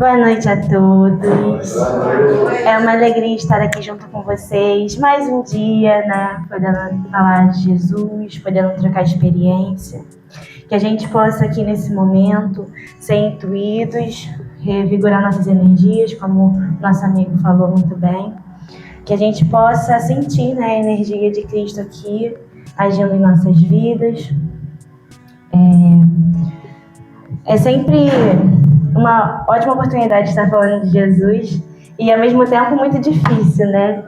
Boa noite a todos. É uma alegria estar aqui junto com vocês. Mais um dia, né? Podendo falar de Jesus, podendo trocar experiência. Que a gente possa aqui nesse momento ser intuídos, revigorar nossas energias, como nosso amigo falou muito bem. Que a gente possa sentir, né, a energia de Cristo aqui, agindo em nossas vidas. É sempre uma ótima oportunidade de estar falando de Jesus e, ao mesmo tempo, muito difícil, né?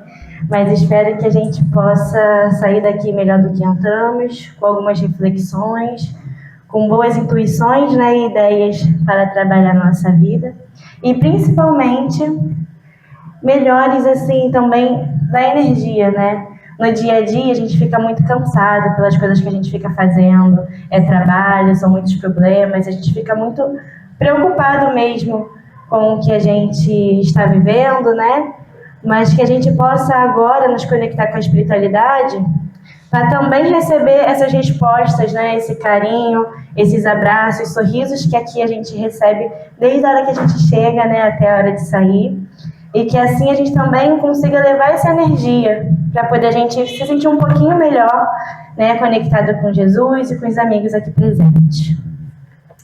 Mas espero que a gente possa sair daqui melhor do que entramos, com algumas reflexões, com boas intuições, né, e ideias para trabalhar na nossa vida. E, principalmente, melhores, assim, também da energia, né? No dia a dia, a gente fica muito cansado pelas coisas que a gente fica fazendo. É trabalho, são muitos problemas, a gente fica muito preocupado mesmo com o que a gente está vivendo, né? Mas que a gente possa agora nos conectar com a espiritualidade para também receber essas respostas, né? Esse carinho, esses abraços, sorrisos que aqui a gente recebe desde a hora que a gente chega, né? Até a hora de sair. E que assim a gente também consiga levar essa energia para poder a gente se sentir um pouquinho melhor, né, conectado com Jesus e com os amigos aqui presentes.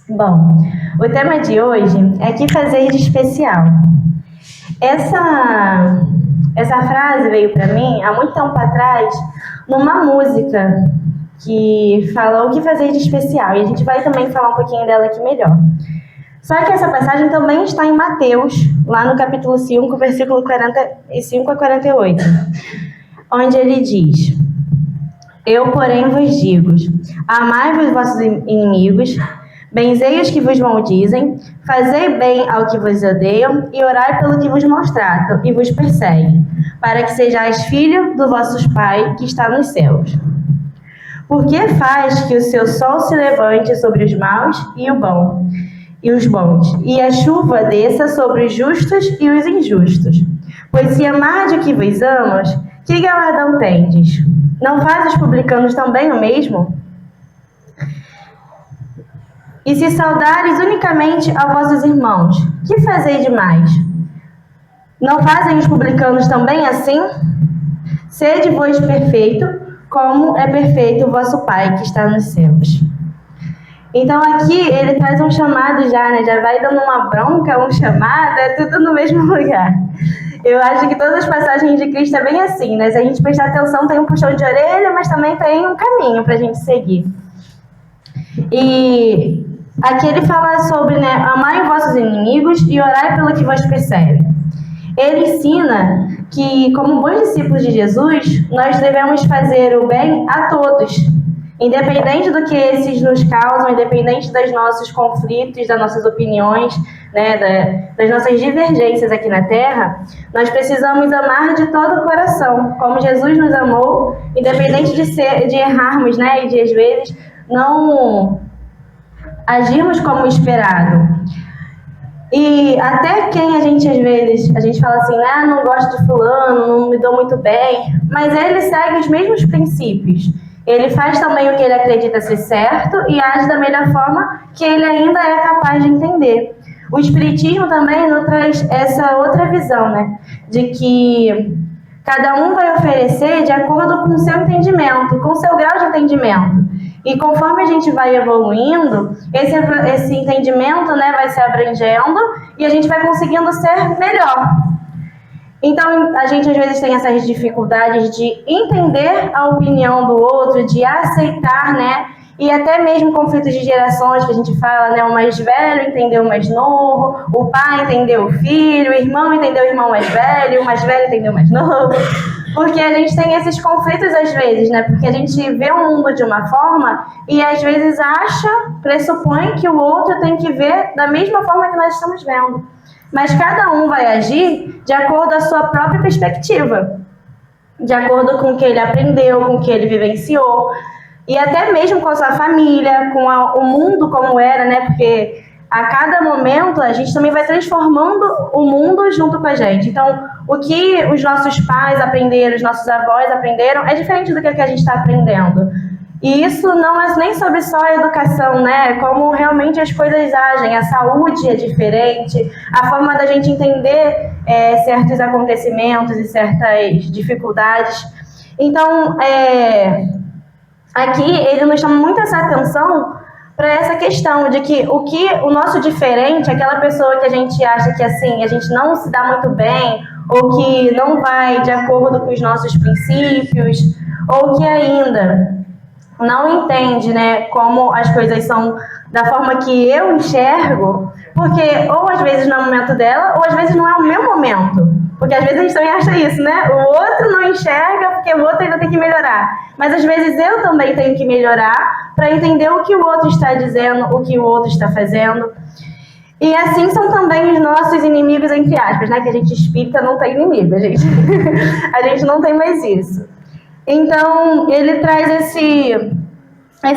Bom, o tema de hoje é que fazer de especial. Essa frase veio para mim há muito tempo atrás numa música que fala o que fazer de especial. E a gente vai também falar um pouquinho dela aqui melhor. Só que essa passagem também está em Mateus, lá no capítulo 5, versículo 45 a 48, onde ele diz: Eu, porém, vos digo, amai-vos vossos inimigos, benzei os que vos maldizem, fazei bem ao que vos odeiam e orai pelo que vos maltratam e vos perseguem, para que sejais filho do vosso Pai que está nos céus. Porque faz que o seu sol se levante sobre os maus e os bons, e a chuva desça sobre os justos e os injustos. Pois se amardes o que vos amas, que galardão tendes? Não fazem os publicanos também o mesmo? E se saudares unicamente a vossos irmãos, que fazeis demais? Não fazem os publicanos também assim? Sede vós perfeito, como é perfeito o vosso Pai que está nos céus. Então aqui ele traz um chamado já, né? Já vai dando uma bronca, um chamado, é tudo no mesmo lugar. Eu acho que todas as passagens de Cristo é bem assim, né? Se a gente prestar atenção, tem um puxão de orelha, mas também tem um caminho para a gente seguir. E aqui ele fala sobre, né, amai os vossos inimigos e orai pelo que vos persegue. Ele ensina que, como bons discípulos de Jesus, nós devemos fazer o bem a todos, independente do que esses nos causam, independente dos nossos conflitos, das nossas opiniões, né, das nossas divergências aqui na Terra, nós precisamos amar de todo o coração, como Jesus nos amou, independente de errarmos, né, e de às vezes não agirmos como esperado. E até quem a gente às vezes, a gente fala assim, ah, não gosto de fulano, não me dou muito bem, mas ele segue os mesmos princípios. Ele faz também o que ele acredita ser certo e age da melhor forma que ele ainda é capaz de entender. O Espiritismo também nos traz essa outra visão, né? De que cada um vai oferecer de acordo com o seu entendimento, com o seu grau de entendimento. E conforme a gente vai evoluindo, esse entendimento, né, vai se abrangendo e a gente vai conseguindo ser melhor. Então, a gente às vezes tem essas dificuldades de entender a opinião do outro, de aceitar, né? E até mesmo conflitos de gerações que a gente fala, né? O mais velho entendeu o mais novo, o pai entendeu o filho, o irmão entendeu o irmão mais velho, o mais velho entendeu o mais novo. Porque a gente tem esses conflitos às vezes, né? Porque a gente vê o mundo de uma forma e às vezes pressupõe que o outro tem que ver da mesma forma que nós estamos vendo. Mas cada um vai agir de acordo com a sua própria perspectiva, de acordo com o que ele aprendeu, com o que ele vivenciou, e até mesmo com a sua família, com o mundo como era, né? Porque a cada momento a gente também vai transformando o mundo junto com a gente. Então, o que os nossos pais aprenderam, os nossos avós aprenderam, é diferente do que a gente está aprendendo. E isso não é nem sobre só a educação, né? Como realmente as coisas agem. A saúde é diferente, a forma da gente entender certos acontecimentos e certas dificuldades. Então, aqui ele nos chama muito essa atenção para essa questão de que o nosso diferente, aquela pessoa que a gente acha que assim a gente não se dá muito bem, ou que não vai de acordo com os nossos princípios, ou que ainda não entende, né, como as coisas são da forma que eu enxergo, porque ou às vezes não é o momento dela, ou às vezes não é o meu momento. Porque às vezes a gente também acha isso, né? O outro não enxerga porque o outro ainda tem que melhorar. Mas às vezes eu também tenho que melhorar para entender o que o outro está dizendo, o que o outro está fazendo. E assim são também os nossos inimigos, entre aspas, né? Que a gente espírita não tem inimigo, a gente não tem mais isso. Então, ele traz esse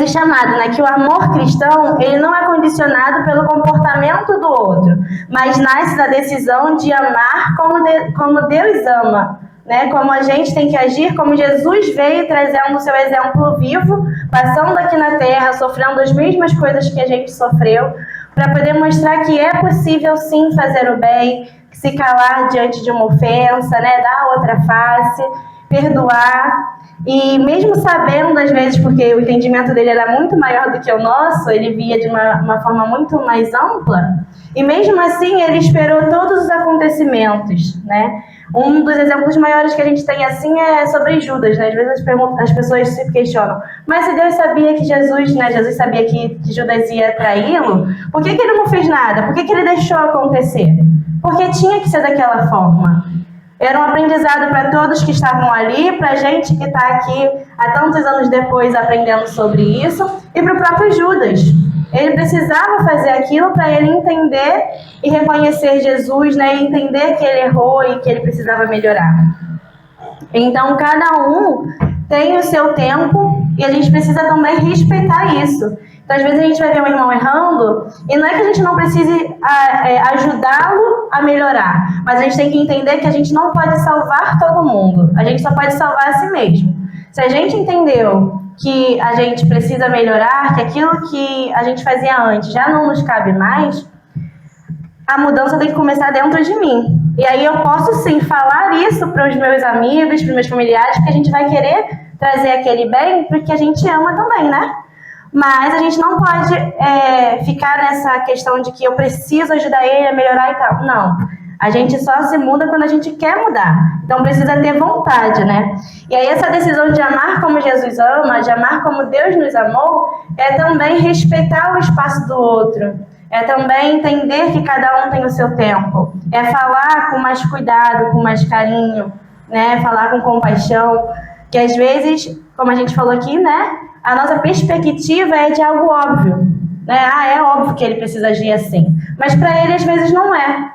chamado, né? Que o amor cristão, ele não é condicionado pelo comportamento do outro, mas nasce da decisão de amar como Deus ama, né? Como a gente tem que agir, como Jesus veio trazendo o seu exemplo vivo, passando aqui na Terra, sofrendo as mesmas coisas que a gente sofreu, para poder mostrar que é possível sim fazer o bem, se calar diante de uma ofensa, né? Dar outra face, perdoar. E mesmo sabendo, às vezes, porque o entendimento dele era muito maior do que o nosso, ele via de uma forma muito mais ampla, e mesmo assim ele esperou todos os acontecimentos, né? Um dos exemplos maiores que a gente tem assim é sobre Judas, né? Às vezes as pessoas se questionam, mas se Deus sabia que Jesus sabia que Judas ia traí-lo, por que ele não fez nada? Por que ele deixou acontecer? Porque tinha que ser daquela forma. Era um aprendizado para todos que estavam ali, para a gente que está aqui há tantos anos depois aprendendo sobre isso, e para o próprio Judas. Ele precisava fazer aquilo para ele entender e reconhecer Jesus, né, e entender que ele errou e que ele precisava melhorar. Então, cada um tem o seu tempo e a gente precisa também respeitar isso. Então, às vezes a gente vai ver um irmão errando e não é que a gente não precise ajudá-lo a melhorar, mas a gente tem que entender que a gente não pode salvar todo mundo. A gente só pode salvar a si mesmo. Se a gente entendeu que a gente precisa melhorar, que aquilo que a gente fazia antes já não nos cabe mais, a mudança tem que começar dentro de mim. E aí eu posso sim falar isso para os meus amigos, para os meus familiares, que a gente vai querer trazer aquele bem porque a gente ama também, né? Mas a gente não pode ficar nessa questão de que eu preciso ajudar ele a melhorar e tal. Não. A gente só se muda quando a gente quer mudar. Então precisa ter vontade, né? E aí essa decisão de amar como Jesus ama, de amar como Deus nos amou, é também respeitar o espaço do outro. É também entender que cada um tem o seu tempo. É falar com mais cuidado, com mais carinho, né? Falar com compaixão. Que às vezes, como a gente falou aqui, né? A nossa perspectiva é de algo óbvio, né? É óbvio que ele precisa agir assim. Mas para ele, às vezes, não é.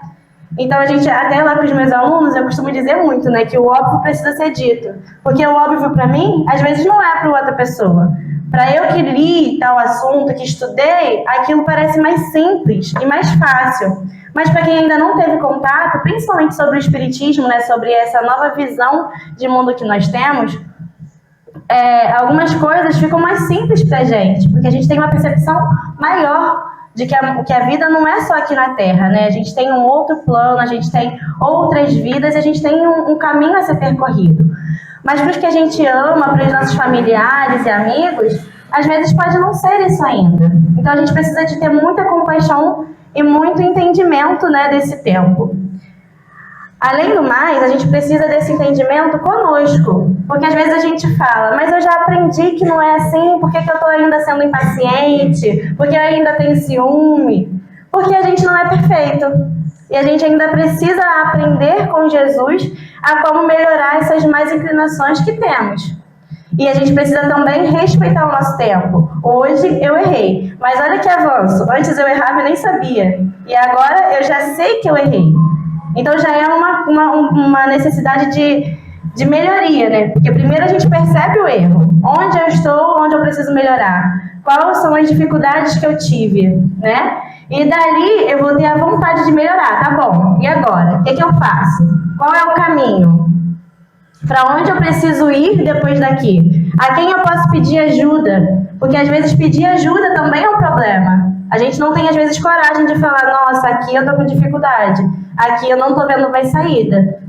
Então, a gente, até lá com os meus alunos, eu costumo dizer muito, né? Que o óbvio precisa ser dito. Porque o óbvio para mim, às vezes, não é para outra pessoa. Para eu que li tal assunto, que estudei, aquilo parece mais simples e mais fácil. Mas para quem ainda não teve contato, principalmente sobre o espiritismo, né? Sobre essa nova visão de mundo que nós temos, algumas coisas ficam mais simples para a gente, porque a gente tem uma percepção maior de que a vida não é só aqui na Terra, né? A gente tem um outro plano, a gente tem outras vidas, a gente tem um caminho a ser percorrido. Mas para os que a gente ama, para os nossos familiares e amigos, às vezes pode não ser isso ainda. Então a gente precisa de ter muita compaixão e muito entendimento, né, desse tempo. Além do mais, a gente precisa desse entendimento conosco, porque às vezes a gente fala, mas eu já aprendi que não é assim, por que eu estou ainda sendo impaciente? Por que eu ainda tenho ciúme? Porque a gente não é perfeito. E a gente ainda precisa aprender com Jesus a como melhorar essas más inclinações que temos. E a gente precisa também respeitar o nosso tempo. Hoje eu errei, mas olha que avanço. Antes eu errava e nem sabia. E agora eu já sei que eu errei. Então já é uma necessidade de melhoria, né? Porque primeiro a gente percebe o erro. Onde eu estou, onde eu preciso melhorar. Quais são as dificuldades que eu tive, né? E dali eu vou ter a vontade de melhorar, tá bom? E agora? O que eu faço? Qual é o caminho? Para onde eu preciso ir depois daqui? A quem eu posso pedir ajuda? Porque às vezes pedir ajuda também é um problema. A gente não tem às vezes coragem de falar, nossa, aqui eu tô com dificuldade, aqui eu não tô vendo mais saída.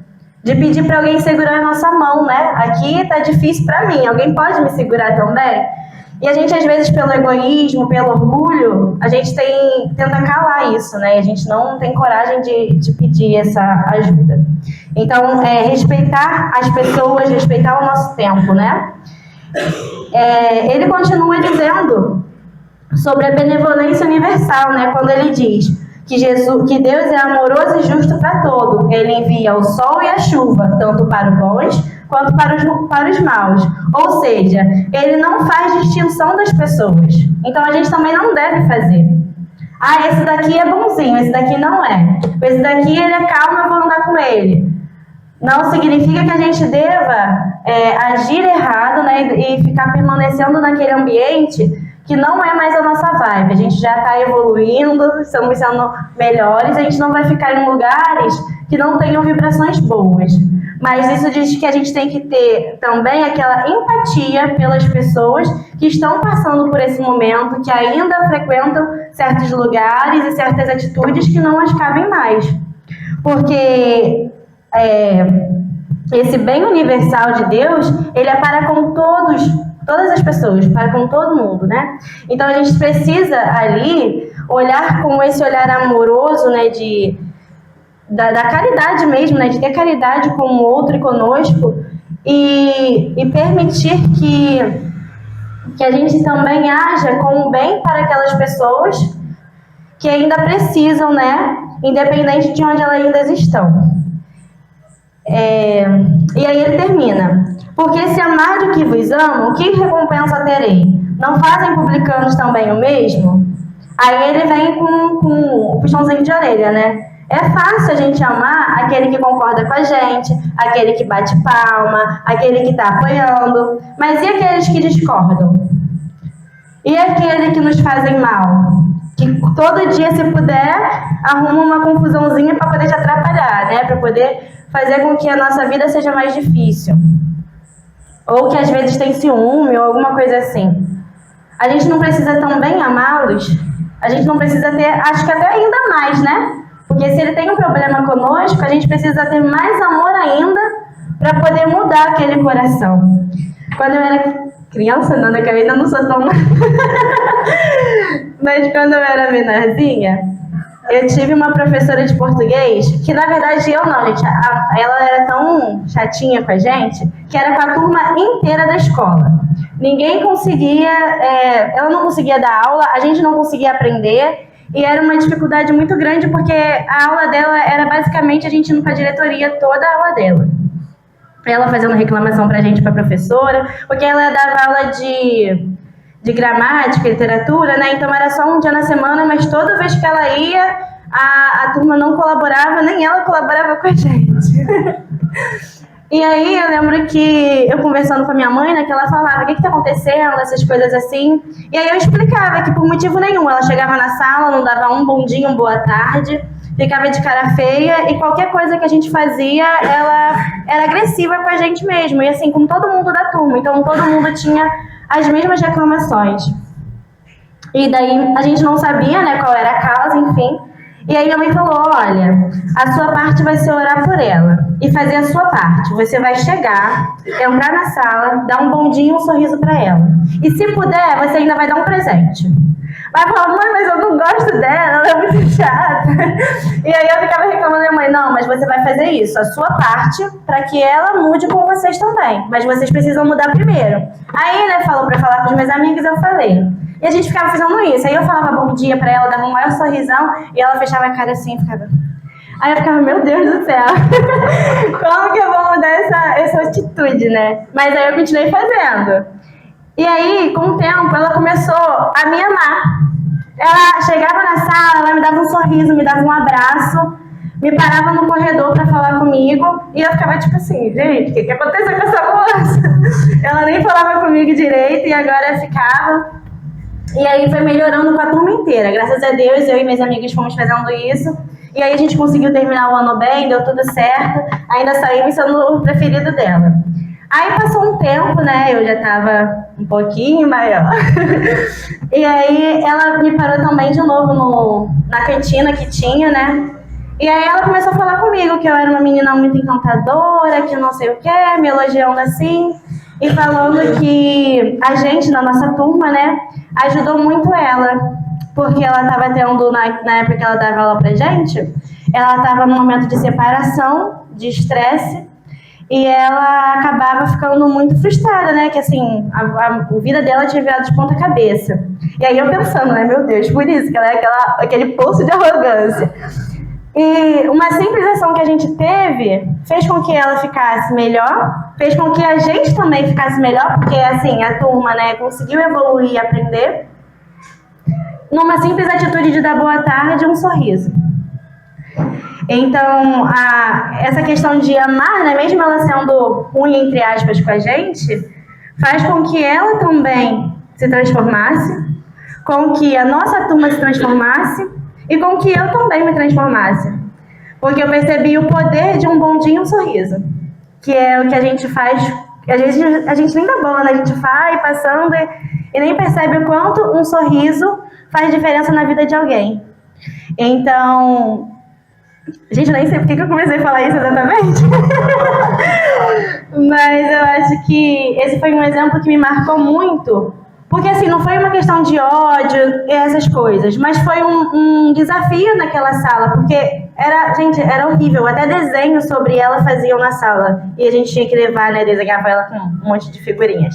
De pedir para alguém segurar a nossa mão, né? Aqui tá difícil para mim, alguém pode me segurar também? E a gente, às vezes, pelo egoísmo, pelo orgulho, a gente tenta calar isso, né? E a gente não tem coragem de pedir essa ajuda. Então, respeitar as pessoas, respeitar o nosso tempo, né? Ele continua dizendo sobre a benevolência universal, né? Quando ele diz que Deus é amoroso e justo para todo. Ele envia o sol e a chuva, tanto para os bons quanto para os maus. Ou seja, ele não faz distinção das pessoas. Então a gente também não deve fazer. Ah, esse daqui é bonzinho, esse daqui não é. Esse daqui ele é calmo, eu vou andar com ele. Não significa que a gente deva agir errado, né, e ficar permanecendo naquele ambiente que não é mais a nossa vibe. A gente já está evoluindo, estamos sendo melhores, a gente não vai ficar em lugares que não tenham vibrações boas. Mas isso diz que a gente tem que ter também aquela empatia pelas pessoas que estão passando por esse momento, que ainda frequentam certos lugares e certas atitudes que não as cabem mais. Porque esse bem universal de Deus, ele é para com todas as pessoas, para com todo mundo, né? Então a gente precisa ali olhar com esse olhar amoroso, né, da caridade mesmo, né, de ter caridade com o outro e conosco e permitir que a gente também haja com o bem para aquelas pessoas que ainda precisam, né, independente de onde elas ainda estão. E aí ele termina: porque se amar o que vos amo, que recompensa terei? Não fazem publicanos também o mesmo? Aí ele vem com o puxãozinho de orelha, né? É fácil a gente amar aquele que concorda com a gente, aquele que bate palma, aquele que está apoiando, mas e aqueles que discordam? E aquele que nos fazem mal? Que todo dia, se puder, arruma uma confusãozinha para poder te atrapalhar, né? Para poder fazer com que a nossa vida seja mais difícil. Ou que às vezes tem ciúme ou alguma coisa assim. A gente não precisa também amá-los? A gente não precisa ter, acho que até ainda mais, né? Porque se ele tem um problema conosco, a gente precisa ter mais amor ainda para poder mudar aquele coração. Quando eu era criança, não, que eu ainda não sou tão... Mas quando eu era menorzinha, eu tive uma professora de português, que na verdade eu não, gente, ela era tão chatinha com a gente, que era com a turma inteira da escola. Ninguém conseguia, ela não conseguia dar aula, a gente não conseguia aprender, e era uma dificuldade muito grande, porque a aula dela era basicamente a gente indo para a diretoria toda a aula dela. Ela fazendo reclamação pra gente, pra professora, porque ela dava aula de gramática, literatura, né? Então era só um dia na semana, mas toda vez que ela ia, a turma não colaborava, nem ela colaborava com a gente. E aí eu lembro que eu conversando com a minha mãe, né, que ela falava, o que tá acontecendo, essas coisas assim. E aí eu explicava que por motivo nenhum, ela chegava na sala, não dava um bom dia, uma boa tarde, ficava de cara feia, e qualquer coisa que a gente fazia, ela era agressiva com a gente mesmo, e assim, com todo mundo da turma. Então todo mundo tinha as mesmas reclamações. E daí a gente não sabia, né, qual era a causa, enfim. E aí minha mãe falou, olha, a sua parte vai ser orar por ela e fazer a sua parte. Você vai chegar, entrar na sala, dar um bom dia e um sorriso para ela. E se puder, você ainda vai dar um presente. Vai falar, mãe, mas eu não gosto dela, ela é muito chata. E aí eu ficava reclamando, minha mãe, não, mas você vai fazer isso, a sua parte, para que ela mude com vocês também. Mas vocês precisam mudar primeiro. Aí, né, falou para falar com os meus amigos, eu falei. E a gente ficava fazendo isso. Aí eu falava bom dia pra ela, dava um maior sorrisão, e ela fechava a cara assim e ficava... Aí eu ficava, meu Deus do céu, como que eu vou mudar essa atitude, né? Mas aí eu continuei fazendo. E aí, com o tempo, ela começou a me amar. Ela chegava na sala, ela me dava um sorriso, me dava um abraço, me parava no corredor pra falar comigo, e eu ficava tipo assim, gente, o que aconteceu com essa moça? Ela nem falava comigo direito, e agora eu ficava... E aí foi melhorando com a turma inteira. Graças a Deus, eu e meus amigos fomos fazendo isso. E aí a gente conseguiu terminar o ano bem, deu tudo certo, ainda saímos sendo o preferido dela. Aí passou um tempo, né, eu já estava um pouquinho maior. E aí ela me parou também de novo na cantina que tinha, né? E aí ela começou a falar comigo que eu era uma menina muito encantadora, que não sei o quê, me elogiando assim. E falando que a gente, na nossa turma, né, ajudou muito ela. Porque ela estava tendo, na época que ela dava aula pra gente, ela estava num momento de separação, de estresse, e ela acabava ficando muito frustrada, né? Que assim, a vida dela tinha virado de ponta cabeça. E aí eu pensando, né, meu Deus, por isso que ela é aquele poço de arrogância. E uma simples ação que a gente teve fez com que ela ficasse melhor, fez com que a gente também ficasse melhor, porque assim, a turma, né, conseguiu evoluir e aprender, numa simples atitude de dar boa tarde e um sorriso. Então, essa questão de amar, né, mesmo ela sendo ruim, entre aspas, com a gente, faz com que ela também se transformasse, com que a nossa turma se transformasse, e com que eu também me transformasse. Porque eu percebi o poder de um bom dia e um sorriso. Que é o que a gente faz, a gente nem dá bola, né? A gente vai passando e nem percebe o quanto um sorriso faz diferença na vida de alguém. Então, gente, nem sei por que eu comecei a falar isso exatamente. Mas eu acho que esse foi um exemplo que me marcou muito. Porque, assim, não foi uma questão de ódio e essas coisas, mas foi um desafio naquela sala, porque era horrível. Até desenho sobre ela faziam na sala. E a gente tinha que levar, né, desenhava ela com um monte de figurinhas.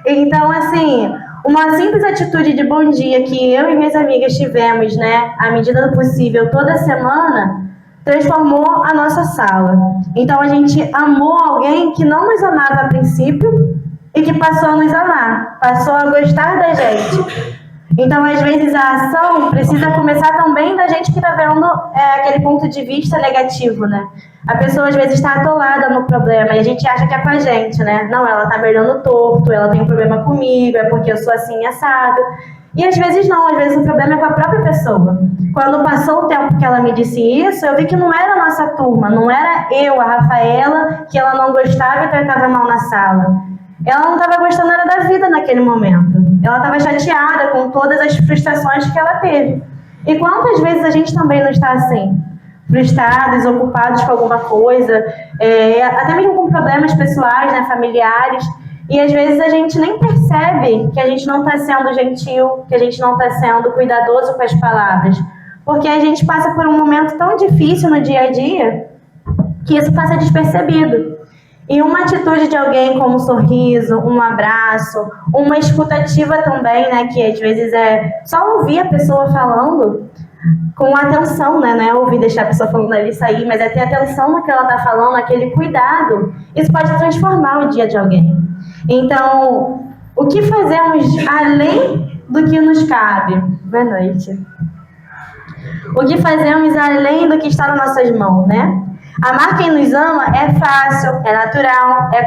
Então, assim, uma simples atitude de bom dia que eu e minhas amigas tivemos, né, à medida do possível, toda semana, transformou a nossa sala. Então, a gente amou alguém que não nos amava a princípio, e que passou a nos amar, passou a gostar da gente. Então, às vezes, a ação precisa começar também da gente que está vendo aquele ponto de vista negativo, né? A pessoa, às vezes, está atolada no problema e a gente acha que é com a gente, né? Não, ela está me olhando torto, ela tem um problema comigo, é porque eu sou assim, assado. E, às vezes, não. Às vezes, o problema é com a própria pessoa. Quando passou o tempo que ela me disse isso, eu vi que não era a nossa turma, não era eu, a Rafaela, que ela não gostava e tratava mal na sala. Ela não estava gostando era da vida naquele momento. Ela estava chateada com todas as frustrações que ela teve. E quantas vezes a gente também não está assim? Frustrados, ocupados com alguma coisa, até mesmo com problemas pessoais, né, familiares. E às vezes a gente nem percebe que a gente não está sendo gentil, que a gente não está sendo cuidadoso com as palavras. Porque a gente passa por um momento tão difícil no dia a dia que isso passa despercebido. E uma atitude de alguém como um sorriso, um abraço, uma escutativa também, né, que às vezes é só ouvir a pessoa falando com atenção, né, não é ouvir deixar a pessoa falando ali e sair, mas é ter atenção no que ela está falando, aquele cuidado, isso pode transformar o dia de alguém. Então, o que fazemos além do que nos cabe? Boa noite. O que fazemos além do que está nas nossas mãos, né? Amar quem nos ama é fácil, é natural, é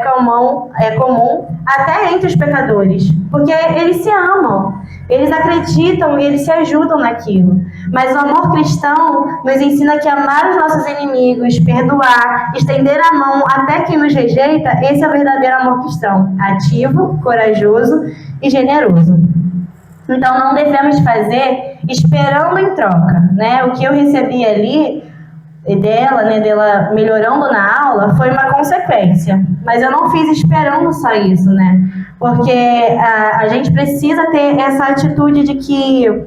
comum, até entre os pecadores, porque eles se amam, eles acreditam e eles se ajudam naquilo. Mas o amor cristão nos ensina que amar os nossos inimigos, perdoar, estender a mão até quem nos rejeita, esse é o verdadeiro amor cristão, ativo, corajoso e generoso. Então não devemos fazer esperando em troca, né? O que eu recebi ali dela melhorando na aula, foi uma consequência. Mas eu não fiz esperando só isso, né? Porque a gente precisa ter essa atitude de que,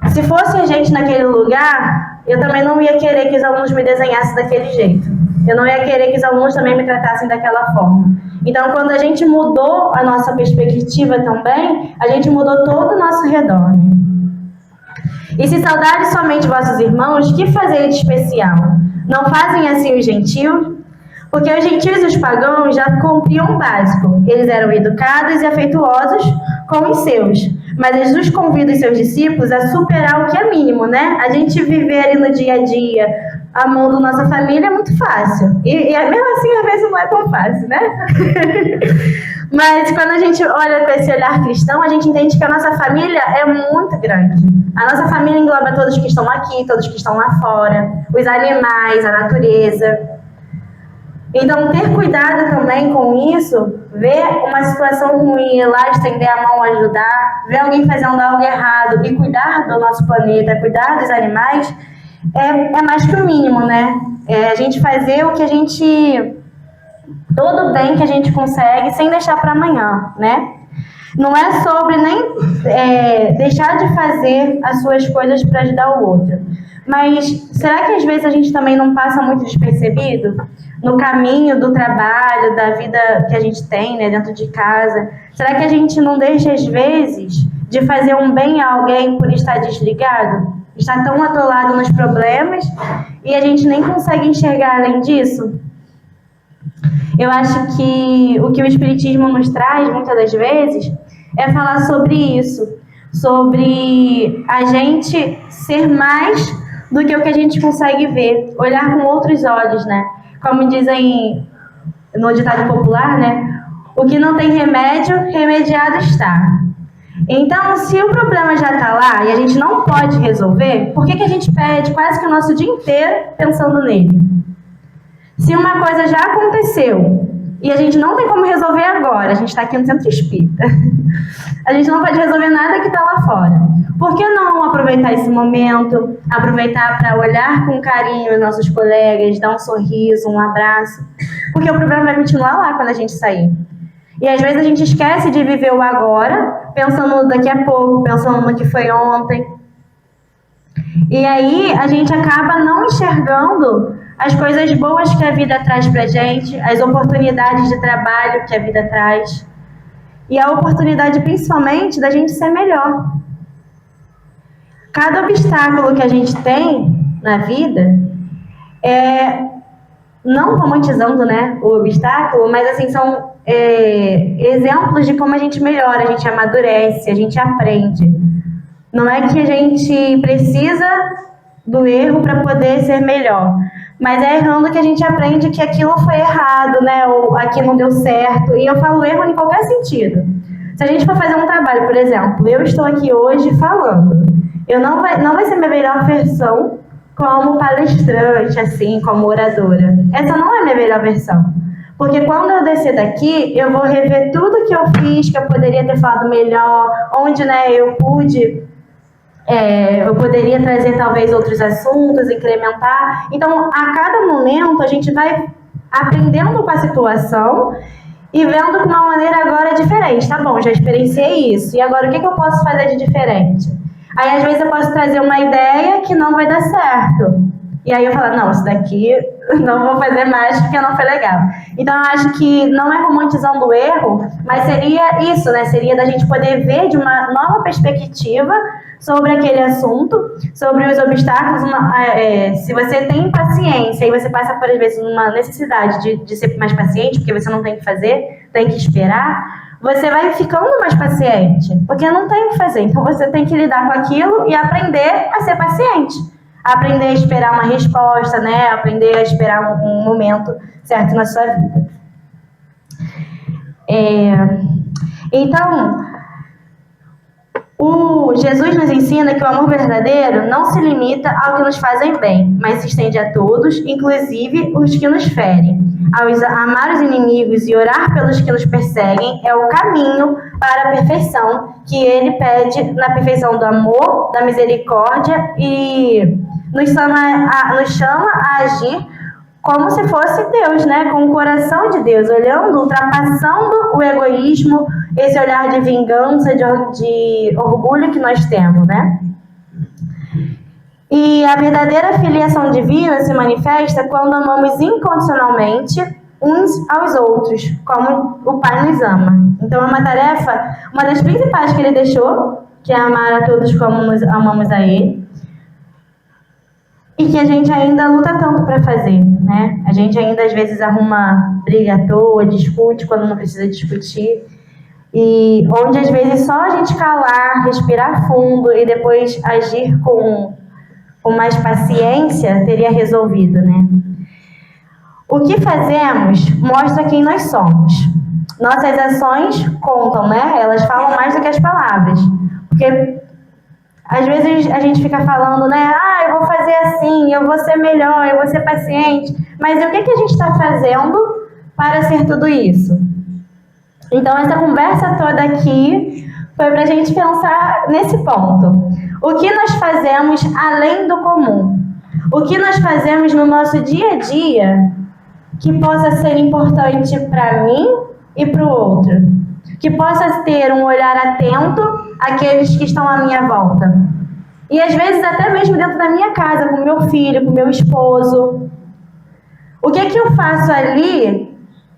se fosse a gente naquele lugar, eu também não ia querer que os alunos me desenhassem daquele jeito. Eu não ia querer que os alunos também me tratassem daquela forma. Então, quando a gente mudou a nossa perspectiva também, a gente mudou todo o nosso redor, né? E se saudarem somente vossos irmãos, que fazer de especial? Não fazem assim os gentios? Porque os gentios e os pagãos já cumpriam o básico. Eles eram educados e afetuosos com os seus. Mas Jesus convida os seus discípulos a superar o que é mínimo, né? A gente viver ali no dia a dia, amando nossa família é muito fácil. E mesmo assim, às vezes não é tão fácil, né? Mas quando a gente olha com esse olhar cristão, a gente entende que a nossa família é muito grande. A nossa família engloba todos que estão aqui, todos que estão lá fora, os animais, a natureza. Então, ter cuidado também com isso, ver uma situação ruim, ir lá estender a mão, ajudar, ver alguém fazendo algo errado e cuidar do nosso planeta, cuidar dos animais, é mais que o mínimo, né? A gente fazer o que a gente... todo bem que a gente consegue sem deixar para amanhã, né? Não é sobre nem deixar de fazer as suas coisas para ajudar o outro. Mas será que às vezes a gente também não passa muito despercebido no caminho do trabalho, da vida que a gente tem, né, dentro de casa? Será que a gente não deixa às vezes de fazer um bem a alguém por estar desligado? Estar tão atolado nos problemas e a gente nem consegue enxergar além disso? Eu acho que o Espiritismo nos traz, muitas das vezes, é falar sobre isso. Sobre a gente ser mais do que o que a gente consegue ver. Olhar com outros olhos, né? Como dizem no ditado popular, né? O que não tem remédio, remediado está. Então, se o problema já está lá e a gente não pode resolver, por que a gente perde quase que o nosso dia inteiro pensando nele? Se uma coisa já aconteceu e a gente não tem como resolver agora, a gente está aqui no Centro Espírita, a gente não pode resolver nada que está lá fora. Por que não aproveitar esse momento, aproveitar para olhar com carinho os nossos colegas, dar um sorriso, um abraço? Porque o problema vai continuar lá quando a gente sair. E às vezes a gente esquece de viver o agora, pensando no daqui a pouco, pensando no que foi ontem. E aí a gente acaba não enxergando as coisas boas que a vida traz pra gente, as oportunidades de trabalho que a vida traz. E a oportunidade, principalmente, da gente ser melhor. Cada obstáculo que a gente tem na vida, não romantizando, né, o obstáculo, mas assim, são exemplos de como a gente melhora, a gente amadurece, a gente aprende. Não é que a gente precisa do erro para poder ser melhor, mas é errando que a gente aprende que aquilo foi errado, né? Ou aqui não deu certo. E eu falo erro em qualquer sentido. Se a gente for fazer um trabalho, por exemplo, eu estou aqui hoje falando, não vai ser minha melhor versão como palestrante, assim, como oradora. Essa não é a minha melhor versão. Porque quando eu descer daqui, eu vou rever tudo que eu fiz, que eu poderia ter falado melhor, onde, né, eu pude... eu poderia trazer talvez outros assuntos, incrementar. Então, a cada momento, a gente vai aprendendo com a situação e vendo com uma maneira agora diferente. Tá bom, já experienciei isso. E agora, o que eu posso fazer de diferente? Aí, às vezes, eu posso trazer uma ideia que não vai dar certo. E aí eu falo, não, isso daqui não vou fazer mais porque não foi legal. Então, eu acho que não é romantizando o erro, mas seria isso, né? Seria da gente poder ver de uma nova perspectiva sobre aquele assunto, sobre os obstáculos. Se você tem paciência e você passa, por vezes, uma necessidade de ser mais paciente, porque você não tem que fazer, tem que esperar, você vai ficando mais paciente, porque não tem o que fazer. Então, você tem que lidar com aquilo e aprender a ser paciente. Aprender a esperar uma resposta, né? Aprender a esperar um momento certo na sua vida. Então, o Jesus nos ensina que o amor verdadeiro não se limita ao que nos fazem bem, mas se estende a todos, inclusive os que nos ferem. Amar os inimigos e orar pelos que nos perseguem é o caminho para a perfeição que ele pede na perfeição do amor, da misericórdia e nos chama a agir como se fosse Deus, né? Com o coração de Deus, olhando, ultrapassando o egoísmo, esse olhar de vingança, de orgulho que nós temos, né? E a verdadeira filiação divina se manifesta quando amamos incondicionalmente uns aos outros, como o Pai nos ama. Então é uma tarefa, uma das principais que ele deixou, que é amar a todos como nos amamos a ele. E que a gente ainda luta tanto para fazer, né? A gente ainda às vezes arruma briga à toa, discute quando não precisa discutir. E onde às vezes só a gente calar, respirar fundo e depois agir com com mais paciência, teria resolvido, né? O que fazemos mostra quem nós somos. Nossas ações contam, né? Elas falam mais do que as palavras. Porque às vezes a gente fica falando, né? Ah, eu vou fazer assim, eu vou ser melhor, eu vou ser paciente. Mas o que a gente está fazendo para ser tudo isso? Então, essa conversa toda aqui foi para a gente pensar nesse ponto. O que nós fazemos além do comum? O que nós fazemos no nosso dia a dia que possa ser importante para mim e para o outro? Que possa ter um olhar atento àqueles que estão à minha volta. E às vezes até mesmo dentro da minha casa, com meu filho, com meu esposo. O que é que eu faço ali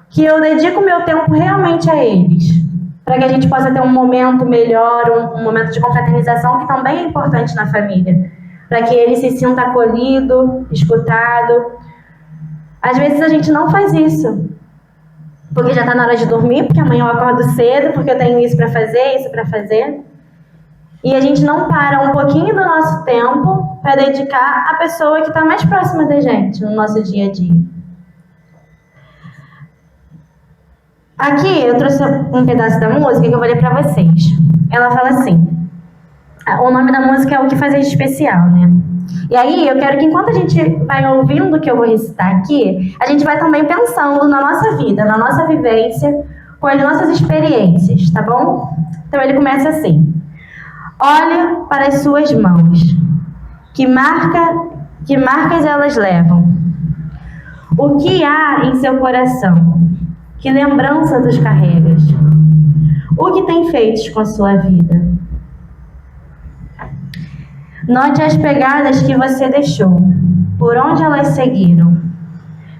que eu dedico meu tempo realmente a eles? Para que a gente possa ter um momento melhor, um momento de confraternização que também é importante na família. Para que ele se sinta acolhido, escutado. Às vezes a gente não faz isso. Porque já está na hora de dormir, porque amanhã eu acordo cedo, porque eu tenho isso para fazer, isso para fazer. E a gente não para um pouquinho do nosso tempo para dedicar à pessoa que está mais próxima da gente no nosso dia a dia. Aqui eu trouxe um pedaço da música que eu vou ler para vocês. Ela fala assim, o nome da música é O Que Fazer de Especial, né? E aí eu quero que enquanto a gente vai ouvindo o que eu vou recitar aqui, a gente vai também pensando na nossa vida, na nossa vivência, com as nossas experiências, tá bom? Então ele começa assim. Olhe para as suas mãos, que marcas elas levam? O que há em seu coração? Que lembrança dos carregas? O que tem feito com a sua vida? Note as pegadas que você deixou, por onde elas seguiram.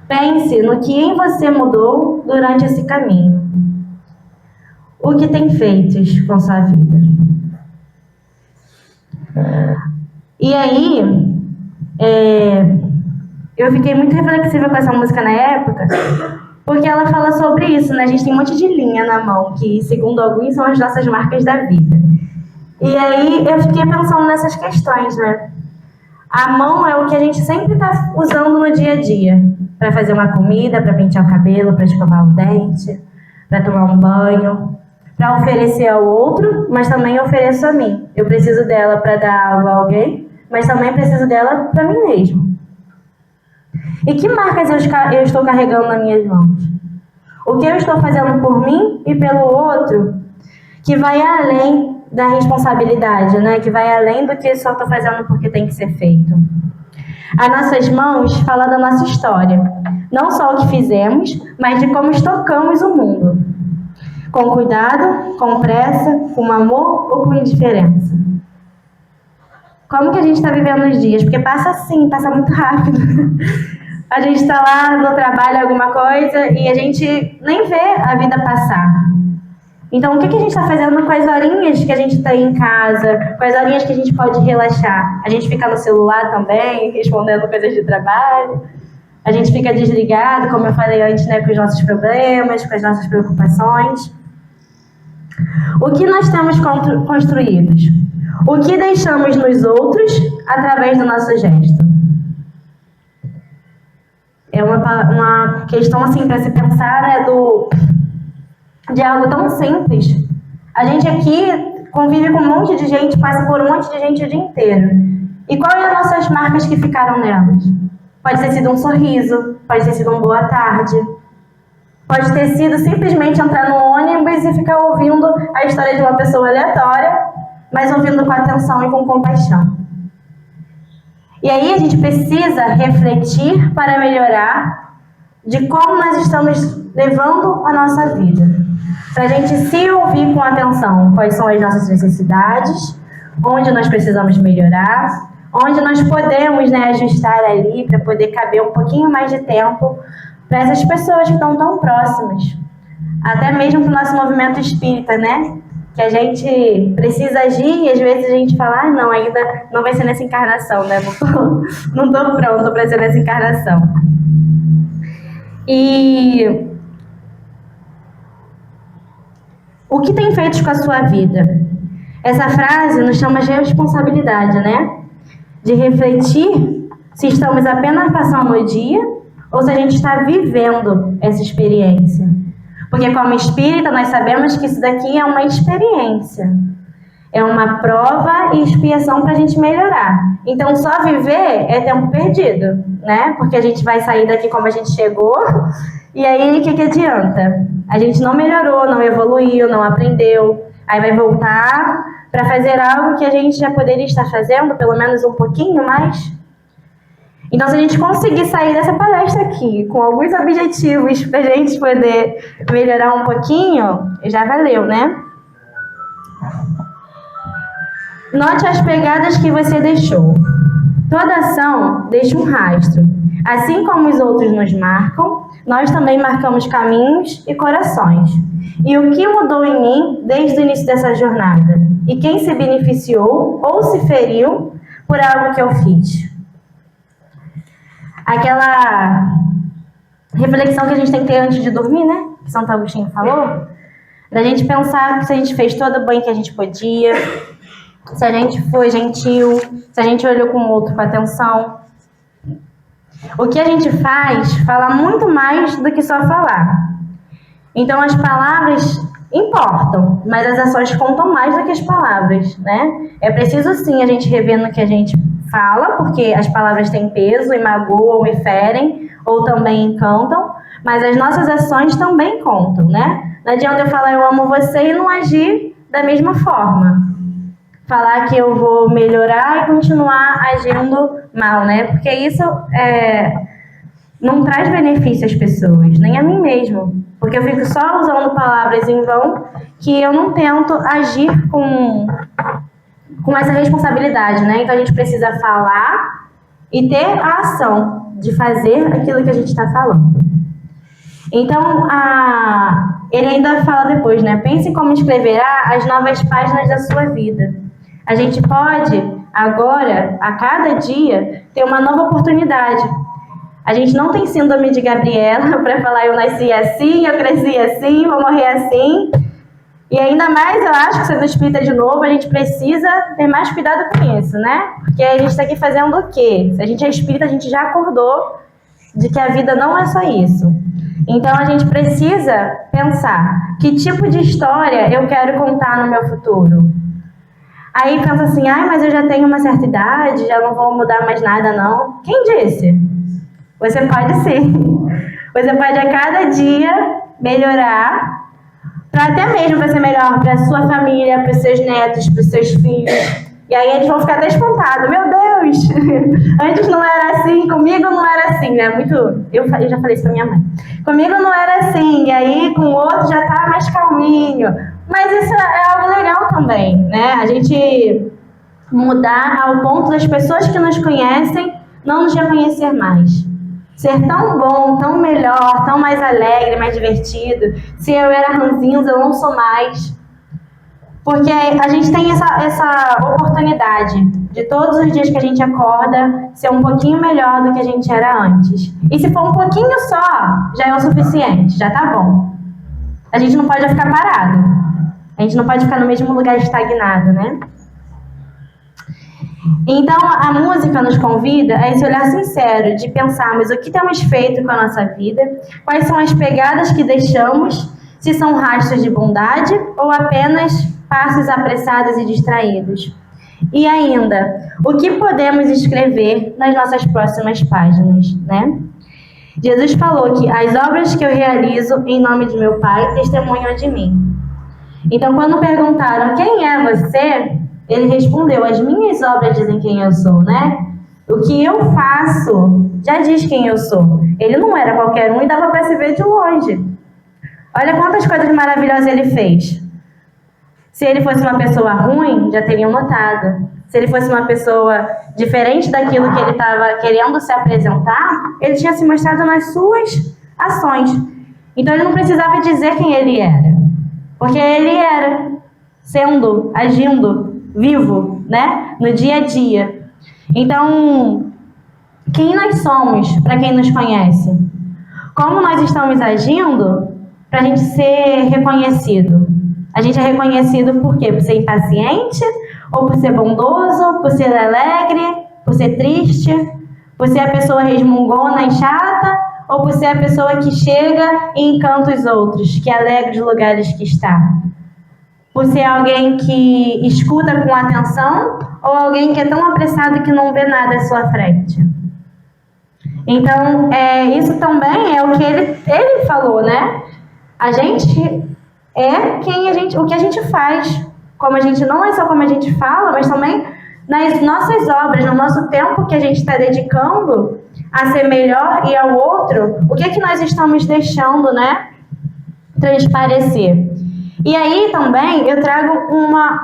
Pense no que em você mudou durante esse caminho. O que tem feito com sua vida? E aí, eu fiquei muito reflexiva com essa música na época, porque ela fala sobre isso, né? A gente tem um monte de linha na mão, que segundo alguns são as nossas marcas da vida. E aí eu fiquei pensando nessas questões, né? A mão é o que a gente sempre está usando no dia a dia, para fazer uma comida, para pentear o cabelo, para escovar o dente, para tomar um banho, para oferecer ao outro, mas também ofereço a mim. Eu preciso dela para dar algo a alguém, mas também preciso dela para mim mesmo. E que marcas eu estou carregando nas minhas mãos? O que eu estou fazendo por mim e pelo outro, que vai além da responsabilidade, né? Que vai além do que só estou fazendo porque tem que ser feito. As nossas mãos falam da nossa história, não só o que fizemos, mas de como tocamos o mundo. Com cuidado, com pressa, com amor ou com indiferença. Como que a gente está vivendo os dias? Porque passa assim, passa muito rápido. A gente está lá no trabalho, alguma coisa, e a gente nem vê a vida passar. Então, o que a gente está fazendo com as horinhas que a gente tem em casa, com as horinhas que a gente pode relaxar? A gente fica no celular também, respondendo coisas de trabalho. A gente fica desligado, como eu falei antes, né, com os nossos problemas, com as nossas preocupações. O que nós temos construídos? O que deixamos nos outros através do nosso gesto? É uma questão assim para se pensar, né, de algo tão simples. A gente aqui convive com um monte de gente, passa por um monte de gente o dia inteiro. E quais as nossas marcas que ficaram nelas? Pode ter sido um sorriso, pode ter sido um boa tarde, pode ter sido simplesmente entrar no ônibus e ficar ouvindo a história de uma pessoa aleatória, mas ouvindo com atenção e com compaixão. E aí a gente precisa refletir para melhorar de como nós estamos levando a nossa vida. Para a gente se ouvir com atenção quais são as nossas necessidades, onde nós precisamos melhorar, onde nós podemos, né, ajustar ali para poder caber um pouquinho mais de tempo para essas pessoas que estão tão próximas. Até mesmo para o nosso movimento espírita, né? Que a gente precisa agir e às vezes a gente fala, ah, não, ainda não vai ser nessa encarnação, né? Não tô pronto para ser nessa encarnação. E o que tem feito com a sua vida? Essa frase nos chama de responsabilidade, né? de refletir se estamos apenas passando o dia ou se a gente está vivendo essa experiência. Porque como espírita, nós sabemos que isso daqui é uma experiência. É uma prova e expiação para a gente melhorar. Então, só viver é tempo perdido, né? Porque a gente vai sair daqui como a gente chegou, e aí o que adianta? A gente não melhorou, não evoluiu, não aprendeu, aí vai voltar para fazer algo que a gente já poderia estar fazendo, pelo menos um pouquinho mais. Então, se a gente conseguir sair dessa palestra aqui com alguns objetivos para a gente poder melhorar um pouquinho, já valeu, né? Note as pegadas que você deixou. Toda ação deixa um rastro. Assim como os outros nos marcam, nós também marcamos caminhos e corações. E o que mudou em mim desde o início dessa jornada? E quem se beneficiou ou se feriu por algo que eu fiz? Aquela reflexão que a gente tem que ter antes de dormir, né? Que Santo Agostinho falou. Da gente pensar se a gente fez todo o bem que a gente podia, se a gente foi gentil, se a gente olhou com o outro com atenção. O que a gente faz fala muito mais do que só falar. Então as palavras importam, mas as ações contam mais do que as palavras, né? É preciso sim a gente rever no que a gente fala, porque as palavras têm peso e magoam e ferem, ou também encantam, mas as nossas ações também contam, né? Não adianta eu falar eu amo você e não agir da mesma forma. Falar que eu vou melhorar e continuar agindo mal, né? Porque isso não traz benefício às pessoas, nem a mim mesmo. Porque eu fico só usando palavras em vão que eu não tento agir com essa responsabilidade, né? Então a gente precisa falar e ter a ação de fazer aquilo que a gente está falando. Então, ele ainda fala depois, né? Pense como escreverá as novas páginas da sua vida. A gente pode, agora, a cada dia, ter uma nova oportunidade. A gente não tem síndrome de Gabriela para falar eu nasci assim, eu cresci assim, vou morrer assim. E ainda mais, eu acho que sendo espírita de novo, a gente precisa ter mais cuidado com isso, né? Porque a gente está aqui fazendo o quê? Se a gente é espírita, a gente já acordou de que a vida não é só isso. Então, a gente precisa pensar que tipo de história eu quero contar no meu futuro. Aí pensa assim, mas eu já tenho uma certa idade, já não vou mudar mais nada, não. Quem disse? Você pode sim. Você pode a cada dia melhorar, para até mesmo para ser melhor para a sua família, para os seus netos, para os seus filhos. E aí eles vão ficar até espantados. Meu Deus! Antes não era assim, comigo não era assim, né? Eu já falei isso pra minha mãe. Comigo não era assim, e aí com o outro já tá mais calminho. Mas isso é algo legal também, né? A gente mudar ao ponto das pessoas que nos conhecem não nos reconhecer mais. Ser tão bom, tão melhor, tão mais alegre, mais divertido. Se eu era ranzinza, eu não sou mais. Porque a gente tem essa oportunidade de todos os dias que a gente acorda ser um pouquinho melhor do que a gente era antes. E se for um pouquinho só, já é o suficiente, já tá bom. A gente não pode ficar parado. A gente não pode ficar no mesmo lugar estagnado, né? Então, a música nos convida a esse olhar sincero de pensarmos o que temos feito com a nossa vida, quais são as pegadas que deixamos, se são rastros de bondade ou apenas passos apressados e distraídos. E ainda, o que podemos escrever nas nossas próximas páginas, né? Jesus falou que as obras que eu realizo em nome de meu Pai testemunham de mim. Então, quando perguntaram quem é você, ele respondeu, as minhas obras dizem quem eu sou, né? O que eu faço já diz quem eu sou. Ele não era qualquer um e dava para se ver de longe. Olha quantas coisas maravilhosas ele fez. Se ele fosse uma pessoa ruim, já teriam notado. Se ele fosse uma pessoa diferente daquilo que ele estava querendo se apresentar, ele tinha se mostrado nas suas ações. Então ele não precisava dizer quem ele era. Porque ele era, sendo, agindo, vivo, né? No dia a dia. Então, quem nós somos para quem nos conhece? Como nós estamos agindo para a gente ser reconhecido? A gente é reconhecido por quê? Por ser impaciente? Ou por ser bondoso? Por ser alegre? Por ser triste? Por ser a pessoa resmungona e chata? Ou por ser a pessoa que chega e encanta os outros, que alegra os lugares que está? Por ser alguém que escuta com atenção ou alguém que é tão apressado que não vê nada à sua frente? Então, isso também é o que ele falou, né? A gente é o que a gente faz. Como a gente não é só como a gente fala, mas também nas nossas obras, no nosso tempo que a gente está dedicando a ser melhor e ao outro, o que é que nós estamos deixando, né, transparecer? E aí também eu trago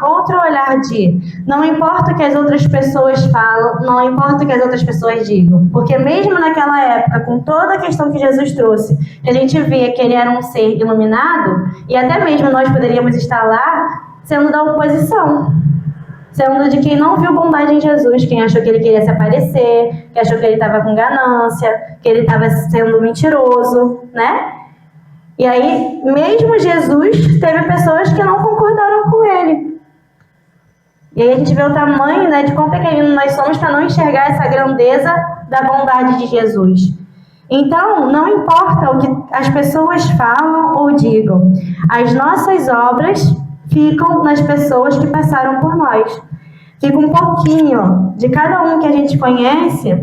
outro olhar de não importa o que as outras pessoas falam, não importa o que as outras pessoas digam, porque mesmo naquela época, com toda a questão que Jesus trouxe, a gente via que ele era um ser iluminado, e até mesmo nós poderíamos estar lá sendo da oposição, sendo de quem não viu bondade em Jesus, quem achou que ele queria se aparecer, que achou que ele estava com ganância, que ele estava sendo mentiroso, né? E aí, mesmo Jesus, teve pessoas que não concordaram com ele. E aí a gente vê o tamanho, né, de quão pequenino nós somos para não enxergar essa grandeza da bondade de Jesus. Então, não importa o que as pessoas falam ou digam, as nossas obras ficam nas pessoas que passaram por nós. Fica um pouquinho de cada um que a gente conhece,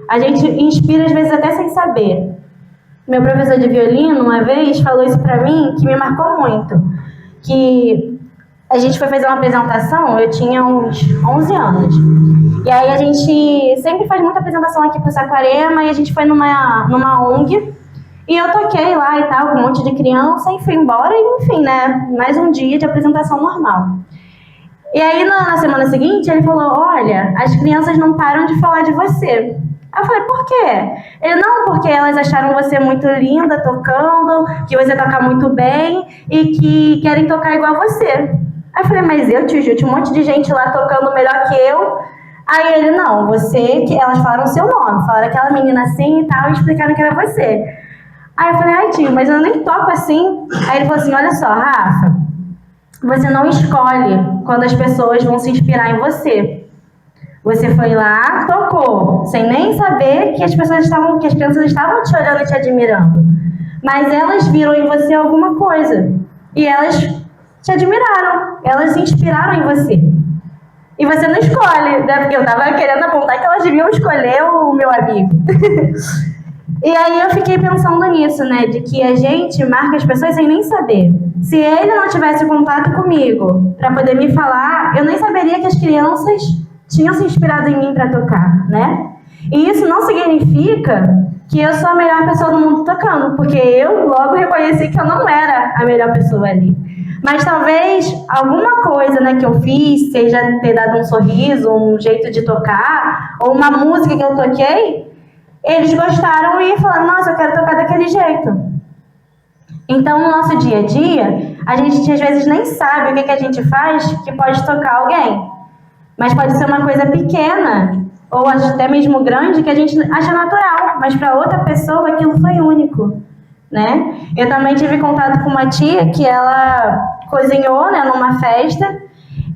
a gente inspira às vezes até sem saber. Meu professor de violino, uma vez, falou isso pra mim, que me marcou muito. Que a gente foi fazer uma apresentação, eu tinha uns 11 anos. E aí a gente sempre faz muita apresentação aqui pro Saquarema, e a gente foi numa ONG, e eu toquei lá e tal, com um monte de criança, e fui embora, e enfim, né, mais um dia de apresentação normal. E aí na semana seguinte ele falou, olha, as crianças não param de falar de você. Aí eu falei, por quê? Ele, não, porque elas acharam você muito linda tocando, que você toca muito bem e que querem tocar igual você. Aí eu falei, mas eu, tio Ju, tinha um monte de gente lá tocando melhor que eu. Aí ele, não, você, que elas falaram o seu nome, falaram aquela menina assim e tal, e explicaram que era você. Aí eu falei, ai tio, mas eu nem toco assim. Aí ele falou assim, olha só, Rafa, você não escolhe quando as pessoas vão se inspirar em você. Você foi lá, tocou, sem nem saber que as crianças estavam te olhando e te admirando. Mas elas viram em você alguma coisa. E elas te admiraram, elas se inspiraram em você. E você não escolhe, né? Porque eu estava querendo apontar que elas deviam escolher o meu amigo. E aí eu fiquei pensando nisso, né? De que a gente marca as pessoas sem nem saber. Se ele não tivesse contato comigo para poder me falar, eu nem saberia que as crianças tinham se inspirado em mim para tocar, né? E isso não significa que eu sou a melhor pessoa do mundo tocando, porque eu logo reconheci que eu não era a melhor pessoa ali. Mas talvez alguma coisa, né, que eu fiz, seja ter dado um sorriso, um jeito de tocar, ou uma música que eu toquei, eles gostaram e falaram, nossa, eu quero tocar daquele jeito. Então, no nosso dia a dia, a gente às vezes nem sabe o que a gente faz que pode tocar alguém. Mas pode ser uma coisa pequena, ou até mesmo grande, que a gente acha natural, mas para outra pessoa aquilo foi único, né? Eu também tive contato com uma tia que ela cozinhou, né, numa festa,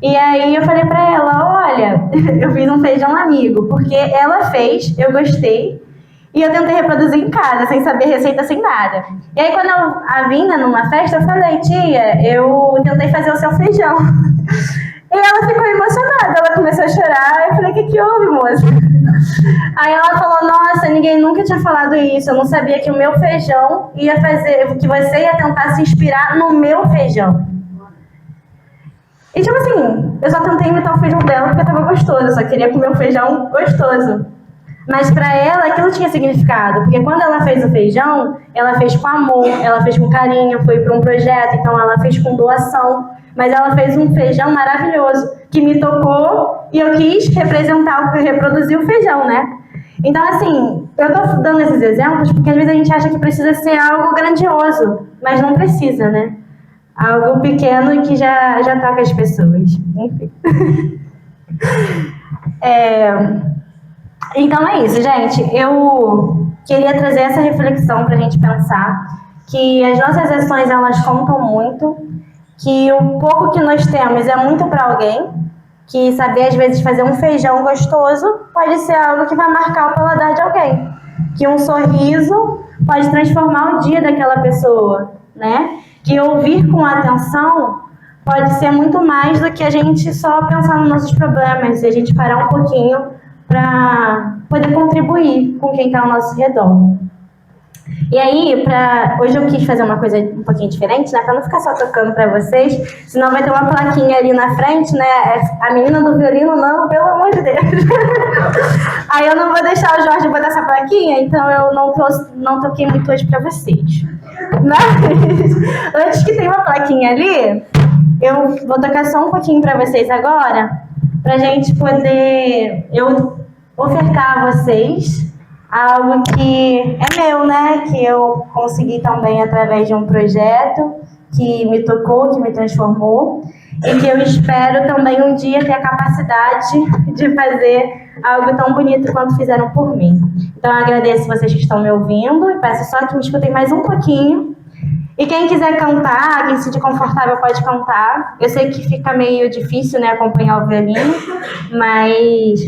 e aí eu falei para ela, olha, eu fiz um feijão amigo, porque ela fez, eu gostei, e eu tentei reproduzir em casa, sem saber receita, sem nada. E aí quando eu a vi, né, numa festa, eu falei, tia, eu tentei fazer o seu feijão. E ela ficou emocionada, ela começou a chorar, eu falei, o que houve, moça? Aí ela falou, nossa, ninguém nunca tinha falado isso, eu não sabia que o meu feijão ia fazer, que você ia tentar se inspirar no meu feijão. E tipo assim, eu só tentei imitar o feijão dela porque tava gostoso, eu só queria comer um feijão gostoso. Mas para ela aquilo tinha significado, porque quando ela fez o feijão, ela fez com amor, ela fez com carinho, foi para um projeto, então ela fez com doação. Mas ela fez um feijão maravilhoso, que me tocou e eu quis representar, reproduzir o feijão, né? Então, assim, eu tô dando esses exemplos porque às vezes a gente acha que precisa ser algo grandioso, mas não precisa, né? Algo pequeno que já toca as pessoas. Enfim. Então é isso, gente. Eu queria trazer essa reflexão pra gente pensar que as nossas ações, elas contam muito, que o pouco que nós temos é muito para alguém, que saber, às vezes, fazer um feijão gostoso pode ser algo que vai marcar o paladar de alguém. Que um sorriso pode transformar o dia daquela pessoa, né? Que ouvir com atenção pode ser muito mais do que a gente só pensar nos nossos problemas e a gente parar um pouquinho para poder contribuir com quem está ao nosso redor. E aí, hoje eu quis fazer uma coisa um pouquinho diferente, né? Para não ficar só tocando para vocês, senão vai ter uma plaquinha ali na frente, né? A menina do violino, não, pelo amor de Deus. Aí eu não vou deixar o Jorge botar essa plaquinha, então eu não toquei muito hoje para vocês. Mas, antes que tenha uma plaquinha ali, eu vou tocar só um pouquinho para vocês agora, para a gente poder ofertar a vocês algo que é meu, né? Que eu consegui também através de um projeto que me tocou, que me transformou e que eu espero também um dia ter a capacidade de fazer algo tão bonito quanto fizeram por mim. Então eu agradeço vocês que estão me ouvindo e peço só que me escutem mais um pouquinho. E quem quiser cantar, quem se sentir confortável pode cantar. Eu sei que fica meio difícil, né, acompanhar o violino, mas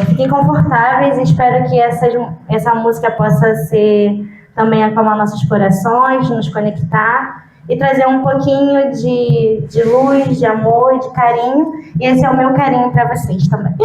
fiquem confortáveis e espero que essa música possa ser também acalmar nossos corações, nos conectar e trazer um pouquinho de luz, de amor, de carinho. E esse é o meu carinho para vocês também.